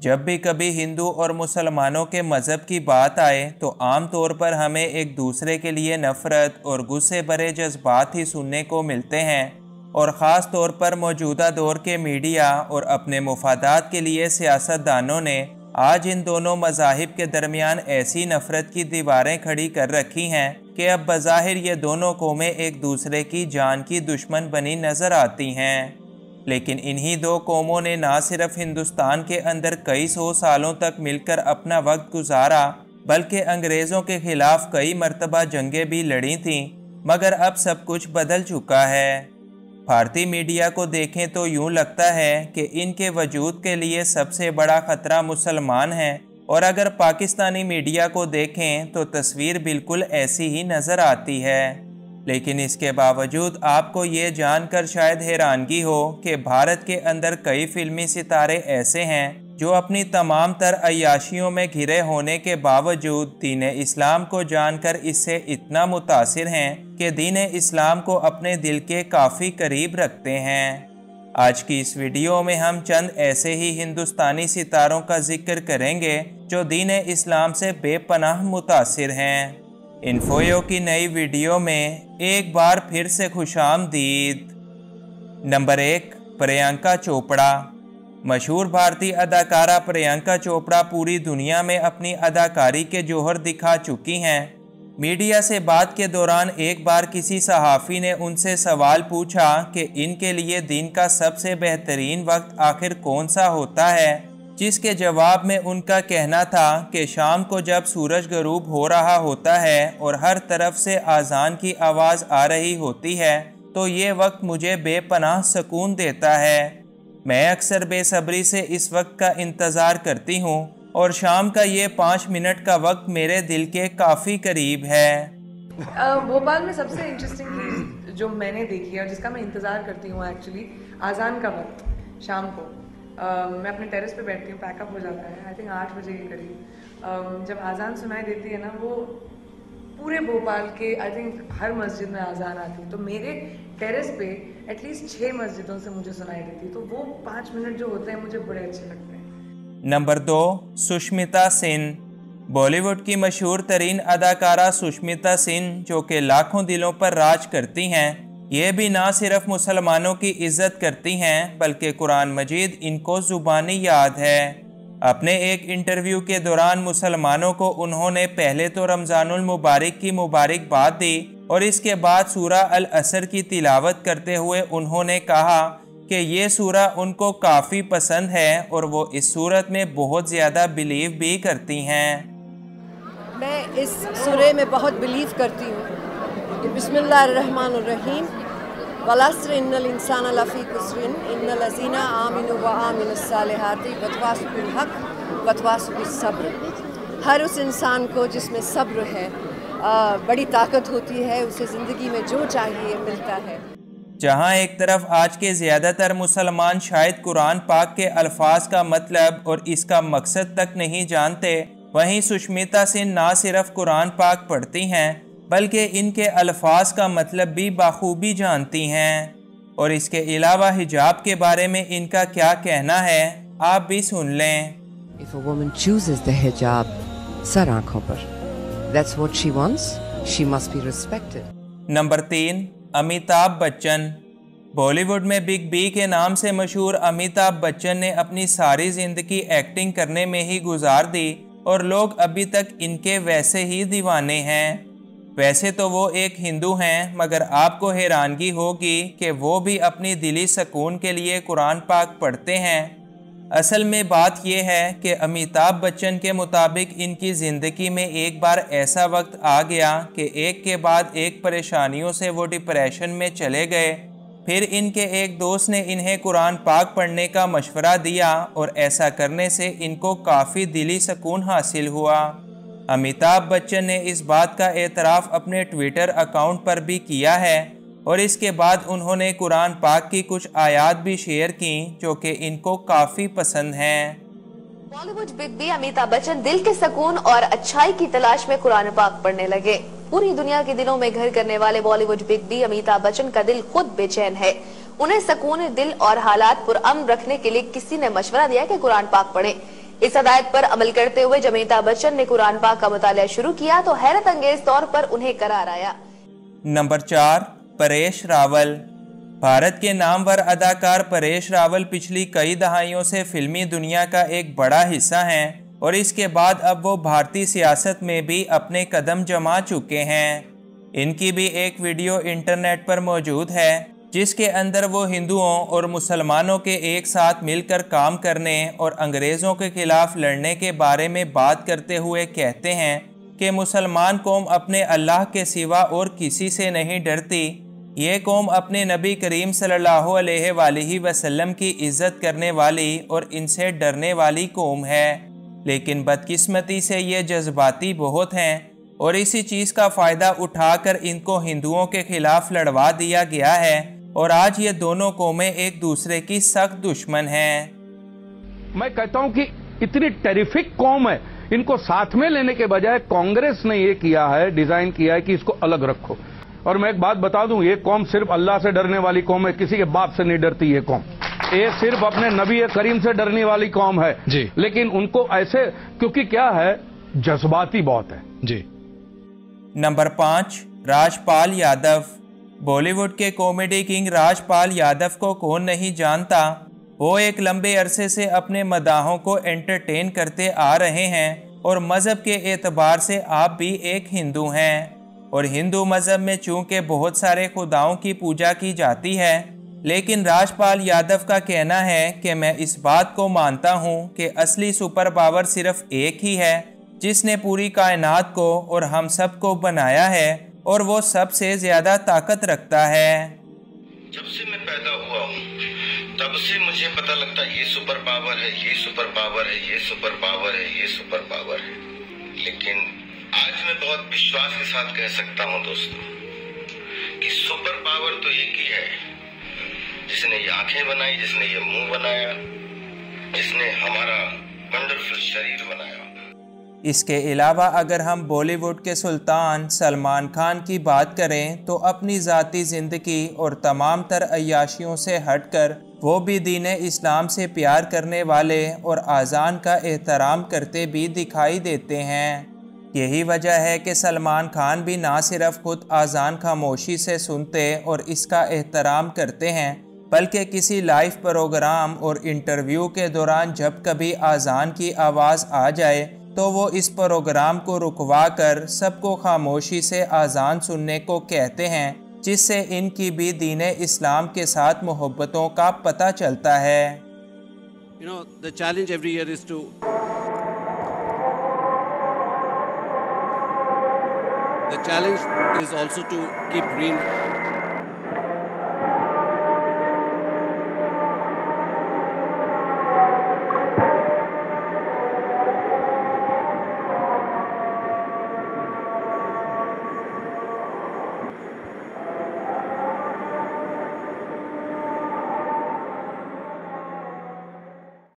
जब भी कभी हिंदू और मुसलमानों के मज़हब की बात आए तो आम तौर पर हमें एक दूसरे के लिए नफ़रत और गुस्से भरे जज्बात ही सुनने को मिलते हैं, और ख़ास तौर पर मौजूदा दौर के मीडिया और अपने मुफादात के लिए सियासतदानों ने आज इन दोनों मज़ाहिब के दरमियान ऐसी नफ़रत की दीवारें खड़ी कर रखी हैं कि अब बज़ाहिर ये दोनों कौमें एक दूसरे की जान की दुश्मन बनी नज़र आती हैं। लेकिन इन्हीं दो कौमों ने ना सिर्फ हिंदुस्तान के अंदर कई सौ सालों तक मिलकर अपना वक्त गुजारा, बल्कि अंग्रेज़ों के खिलाफ कई मरतबा जंगें भी लड़ी थीं, मगर अब सब कुछ बदल चुका है। भारतीय मीडिया को देखें तो यूँ लगता है कि इनके वजूद के लिए सबसे बड़ा ख़तरा मुसलमान हैं, और अगर पाकिस्तानी मीडिया को देखें तो तस्वीर बिल्कुल ऐसी ही नज़र आती है। लेकिन इसके बावजूद आपको ये जानकर शायद हैरानगी हो कि भारत के अंदर कई फिल्मी सितारे ऐसे हैं जो अपनी तमाम तर अय्याशियों में घिरे होने के बावजूद दीन इस्लाम को जानकर इससे इतना मुतासिर हैं कि दीन इस्लाम को अपने दिल के काफ़ी करीब रखते हैं। आज की इस वीडियो में हम चंद ऐसे ही हिंदुस्तानी सितारों का जिक्र करेंगे जो दीन इस्लाम से बेपनाह मुतासिर हैं। इन्फोयो की नई वीडियो में एक बार फिर से खुशामदीद। नंबर 1, प्रियंका चोपड़ा। मशहूर भारतीय अदाकारा प्रियंका चोपड़ा पूरी दुनिया में अपनी अदाकारी के जौहर दिखा चुकी हैं। मीडिया से बात के दौरान एक बार किसी सहाफ़ी ने उनसे सवाल पूछा कि इनके लिए दिन का सबसे बेहतरीन वक्त आखिर कौन सा होता है, जिसके जवाब में उनका कहना था कि शाम को जब सूरज गरूब हो रहा होता है और हर तरफ से आज़ान की आवाज़ आ रही होती है तो ये वक्त मुझे बेपनाह सुकून देता है। मैं अक्सर बेसब्री से इस वक्त का इंतज़ार करती हूँ और शाम का ये 5 मिनट का वक्त मेरे दिल के काफ़ी करीब है। भोपाल में सबसे इंटरेस्टिंग चीज़ जो मैंने देखी है और जिसका मैं इंतज़ार करती हूँ एक्चुअली, आज़ान का वक्त शाम को। मैं अपने टेरेस पे बैठती हूँ, पैकअप हो जाता है, आई थिंक 8 बजे के करीब। जब आज़ान सुनाई देती है ना, वो पूरे भोपाल के आई थिंक हर मस्जिद में आज़ान आती है, तो मेरे टेरेस पे एटलीस्ट 6 मस्जिदों से मुझे सुनाई देती है, तो वो 5 मिनट जो होते हैं मुझे बड़े अच्छे लगते हैं। नंबर 2, सुष्मिता सेन। बॉलीवुड की मशहूर तरीन अदाकारा सुष्मिता सेन, जो कि लाखों दिलों पर राज करती हैं, ये भी ना सिर्फ मुसलमानों की इज्जत करती हैं बल्कि कुरान मजीद इनको ज़ुबानी याद है। अपने एक इंटरव्यू के दौरान मुसलमानों को उन्होंने पहले तो रमज़ानुल मुबारक की मुबारकबाद दी और इसके बाद सूरा अल असर की तिलावत करते हुए उन्होंने कहा कि ये सूरा उनको काफ़ी पसंद है और वो इस सूरत में बहुत ज़्यादा बिलीव भी करती हैं। मैं इस सूरे में बहुत बिलीव करती हूँ। बिस्मिल्लाहिर्रहमानिर्रहीम, वलस्र इन्नल इंसान लफ़ी खुस्रिन इन्नल लज़ीना आमिनु व आमिनुस सालिहाति वतवासौ बिल हक़ वतवासौ बिस सब्र। हर उस इंसान को जिसमें सब्र है बड़ी ताकत होती है, उसे ज़िंदगी में जो चाहिए मिलता है। जहाँ एक तरफ आज के ज़्यादातर मुसलमान शायद कुरान पाक के अल्फाज का मतलब और इसका मकसद तक नहीं जानते, वहीं सुष्मिता सेन ना सिर्फ कुरान पाक पढ़ती हैं बल्कि इनके अल्फाज का मतलब भी बाखूबी जानती हैं। और इसके अलावा हिजाब के बारे में इनका क्या कहना है, आप भी सुन लें। If a woman chooses the hijab, sir आँखों पर, that's what she wants, she must be respected. Number 3, Amitabh Bachchan. Bollywood में बिग बी के नाम से मशहूर अमिताभ बच्चन ने अपनी सारी ज़िंदगी एक्टिंग करने में ही गुजार दी और लोग अभी तक इनके वैसे ही दीवाने हैं। वैसे तो वो एक हिंदू हैं, मगर आपको हैरानगी होगी कि वो भी अपनी दिली सुकून के लिए कुरान पाक पढ़ते हैं। असल में बात यह है कि अमिताभ बच्चन के मुताबिक इनकी ज़िंदगी में एक बार ऐसा वक्त आ गया कि एक के बाद एक परेशानियों से वो डिप्रेशन में चले गए। फिर इनके एक दोस्त ने इन्हें कुरान पाक पढ़ने का मशवरा दिया और ऐसा करने से इनको काफ़ी दिली सुकून हासिल हुआ। अमिताभ बच्चन ने इस बात का एतराफ़ अपने ट्विटर अकाउंट पर भी किया है और इसके बाद उन्होंने कुरान पाक की कुछ आयात भी शेयर की जो कि इनको काफ़ी पसंद हैं। बॉलीवुड बिग बी अमिताभ बच्चन दिल के सुकून और अच्छाई की तलाश में कुरान पाक पढ़ने लगे। पूरी दुनिया के दिलों में घर करने वाले बॉलीवुड बिग बी अमिताभ बच्चन का दिल खुद बेचैन है। उन्हें सुकून दिल और हालात पुरअमन रखने के लिए किसी ने मशवरा दिया कि कुरान पाक पढ़ें। इस हदायत पर अमल करते हुए जब अमिताभ बच्चन ने कुरान पाक का मुतालिया शुरू किया तो हैरत अंगेज तौर पर उन्हें करार आया। नंबर 4, परेश रावल। भारत के नामवर अदाकार परेश रावल पिछली कई दहाइयों से फिल्मी दुनिया का एक बड़ा हिस्सा हैं और इसके बाद अब वो भारतीय सियासत में भी अपने कदम जमा चुके हैं। इनकी भी एक वीडियो इंटरनेट पर मौजूद है जिसके अंदर वो हिंदुओं और मुसलमानों के एक साथ मिलकर काम करने और अंग्रेज़ों के खिलाफ लड़ने के बारे में बात करते हुए कहते हैं कि मुसलमान कौम अपने अल्लाह के सिवा और किसी से नहीं डरती। ये कौम अपने नबी करीम सल्लल्लाहु अलैहि वसल्लम की इज़्ज़त करने वाली और इनसे डरने वाली कौम है, लेकिन बदकिस्मती से ये जज्बाती बहुत हैं और इसी चीज़ का फ़ायदा उठाकर इनको हिंदुओं के खिलाफ लड़वा दिया गया है और आज ये दोनों कौमें एक दूसरे की सख्त दुश्मन हैं। मैं कहता हूं कि इतनी टेरिफिक कौम है, इनको साथ में लेने के बजाय कांग्रेस ने ये किया है, डिजाइन किया है कि इसको अलग रखो। और मैं एक बात बता दूं, ये कौम सिर्फ अल्लाह से डरने वाली कौम है, किसी के बाप से नहीं डरती ये कौम। ये सिर्फ अपने नबी करीम से डरने वाली कौम है जी। लेकिन उनको ऐसे, क्योंकि क्या है, जज्बाती बहुत है जी। नंबर 5, राजपाल यादव। बॉलीवुड के कॉमेडी किंग राजपाल यादव को कौन नहीं जानता। वो एक लंबे अरसे से अपने मदाहों को एंटरटेन करते आ रहे हैं और मज़हब के एतबार से आप भी एक हिंदू हैं और हिंदू मज़हब में चूँकि बहुत सारे खुदाओं की पूजा की जाती है, लेकिन राजपाल यादव का कहना है कि मैं इस बात को मानता हूँ कि असली सुपर पावर सिर्फ एक ही है जिसने पूरी कायनात को और हम सब को बनाया है और वो सबसे ज़्यादा ताकत रखता है। जब से मैं पैदा हुआ हूँ तब से मुझे पता लगता है ये सुपर पावर है, ये सुपर पावर है, ये सुपर पावर है, ये सुपर पावर है। लेकिन आज मैं बहुत विश्वास के साथ कह सकता हूँ दोस्तों कि सुपर पावर तो एक ही है, जिसने ये आंखें बनाई, जिसने ये मुंह बनाया, जिसने हमारा वंडरफुल शरीर बनाया। इसके अलावा अगर हम बॉलीवुड के सुल्तान सलमान खान की बात करें तो अपनी ज़ाती ज़िंदगी और तमाम तर अय्याशियों से हटकर वो भी दीन इस्लाम से प्यार करने वाले और आज़ान का एहतराम करते भी दिखाई देते हैं। यही वजह है कि सलमान खान भी ना सिर्फ खुद आज़ान खामोशी से सुनते और इसका एहतराम करते हैं, बल्कि किसी लाइव प्रोग्राम और इंटरव्यू के दौरान जब कभी आज़ान की आवाज़ आ जाए तो वो इस प्रोग्राम को रुकवा कर सबको खामोशी से आज़ान सुनने को कहते हैं, जिससे इनकी भी दीन इस्लाम के साथ मोहब्बतों का पता चलता है। You know, the challenge every year is to the challenge is also to keep green